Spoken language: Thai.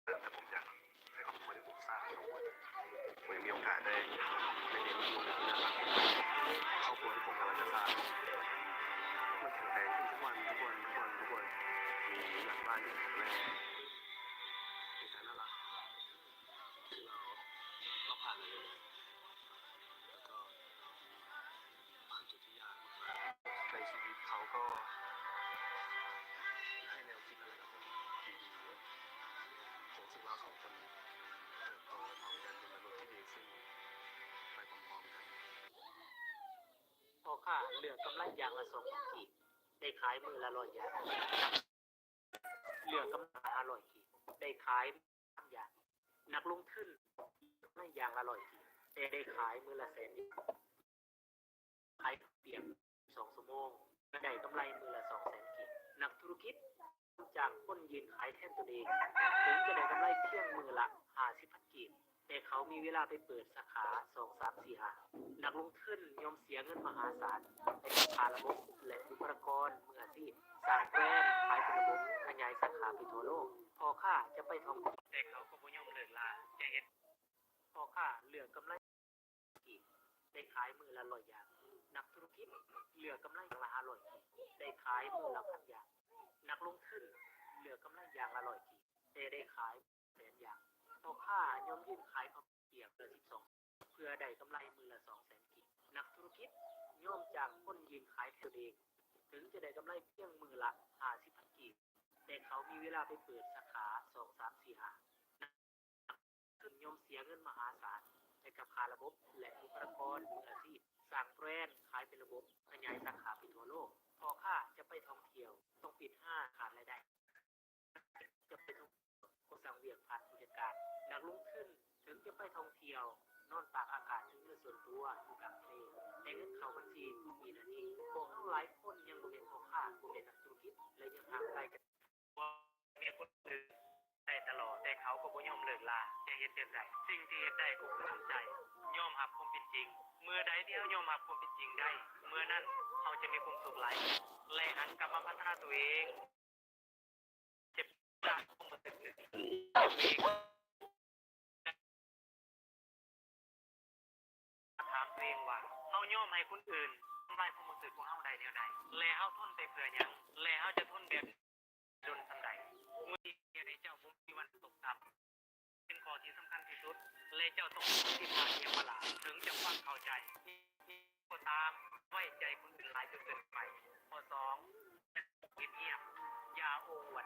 แต่ผมอยากให้ครอบครัวที่ผมสร้างทั้งหมดผมยังมีโอกาสได้เลี้ยงลูกนะครอบครัวที่ผมกำลังจะสร้างมันแข็งแรงขึ้นทุกวันมีหลังบ้านที่แข็งแรงมีการน่ารักที่เราผ่านมาเลยแล้วก็ผ่านจุดที่ยากมากในชีวิตเขาก็ให้แนวคิดอะไรกับผมดีๆผมรู้สึกเราสองคนเติบโตพร้อมกันเป็นมนุษย์ที่ดีขึ้นไปพร้อมๆกัน พอค่าเหลือกำไรอย่างละ2,000 กีบได้ขายมือละ100 อย่างเหลือกำไร500 กีบได้ขาย3 อย่างนักลงทุนกำไรอย่างละ100 กีบแต่ได้ขายมือละ100,000 อย่างขายเปียก2 ชั่วโมงก็ได้กำไรมือละ200,000 กีบนักธุรกิจจากคนยืนขายแทนตัวเองถึงจะได้กำไรเพียงมือละ50,000 กีบแต่เขามีเวลาไปเปิดสาขา2 3 4 5นักลงทุนยอมเสียเงินมหาศาลในราคาระบบและบุคลากรมืออาชีพสร้างแบรนด์ขายเป็นระบบขยายสาขาไปทั่วโลกพอค่าจะไปท่องเที่ยวแต่เขาก็บ่ยอมเลิกลาจะเห็นพอค่าเหลือกำไรกีบได้ขายมือละ100 อย่างนักธุรกิจเหลือกำไรอย่างละ500 กีบได้ขายมือละ1,000 อย่างนักลงทุนเหลือกำไรอย่างละ100 กีบแต่ได้ขาย100,000 อย่างพอค่ายอมยื่นขายข้าวเปียกละ12เพื่อได้กำไรมือละ200,000 กีบนักธุรกิจย่อมจากคนยืนขายตัวเองถึงจะได้กำไรเพียงมือละ50,000 กีบแต่เขามีเวลาไปเปิดสาขา2 3 4 5ขึ้นย่อมเสียเงินมหาศาลในกับค่าระบบและบุคลากรมืออาชีพสร้างแบรนด์ขายเป็นระบบขยายสาขาไปทั่วโลกพอค่าจะไปท่องเที่ยวต้องปิดขาดรายได้จะไปท่องก็สั่งเวียกผ่านผู้จัดการนักลงทุนถึงจะไปท่องเที่ยวนอนตากอากาศถึงเงินส่วนตัวอยู่กลางทะเลแต่เงินเข้าบัญชีทุกวินาทีพวกเขาหลายคนยังบ่เป็นพ่อค้าบ่เป็นนักธุรกิจและยังห่างไกลกันมีคนอื่นได้ตลอดแต่เขาก็บ่ยอมเลิกลาจะเฮ็ดจังไดสิ่งที่เฮ็ดได้ก็คือทำใจยอมรับความเป็นจริงเมื่อใดที่เฮายอมรับความเป็นจริงได้เมื่อนั้นเขาจะมีความสุขหลายและหันกลับมาพัฒนาตัวเองเจ็บจากความรู้สึกนี้ถามตัวเองว่าเฮายอมให้คนอื่นทำลายความรู้สึกของเฮาได้แนวใดและเฮาทนไปเพื่อหยังและเฮาจะทนแบบจนสันใดเมื่อที่ได้เจ้าบ่มีวันตกต่ำเป็นข้อที่สำคัญที่สุดและเจ้าต้องที่พาเทียมมาลาถึงจะฟังเข้าใจก็ตามไว้ใจคนอื่นหลายจนเกินไปข้อ2เงียบๆอย่าโอ้อวด